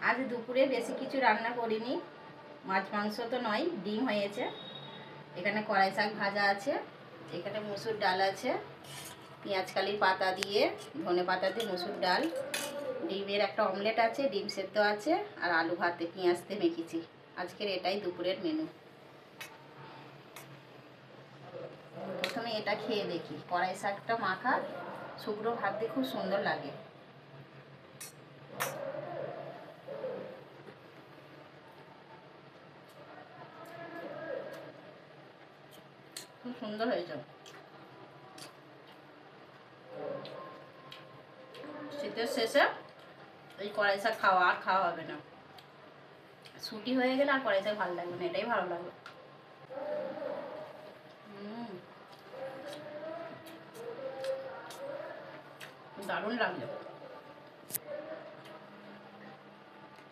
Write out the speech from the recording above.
আজ দুপুরে বেশি কিছু রান্না করিনি, মাছ মাংস তো নয়, ডিম হয়েছে। এখানে কড়াই শাক ভাজা আছে, এখানে মুসুর ডাল আছে, পেঁয়াজকালির পাতা দিয়ে, ধনে পাতা দিয়ে মুসুর ডাল, ডিমের একটা অমলেট আছে, ডিম সেদ্ধ আছে, আর আলু ভাতে পেঁয়াজ দিয়ে মেখেছি। আজকের এটাই দুপুরের মেনু। প্রথমে এটা খেয়ে দেখি, কড়াই শাকটা মাখা শুকনো ভাত দিয়ে খুব সুন্দর লাগে। খুব সুন্দর হয়েছে। শীতের শেষে এই কড়াই শাক আর খাওয়া হবে না। ছুটি হয়ে গেলে আর কড়াই শাক ভালো লাগবে না, এটাই ভালো লাগবে। দারুণ লাগলো।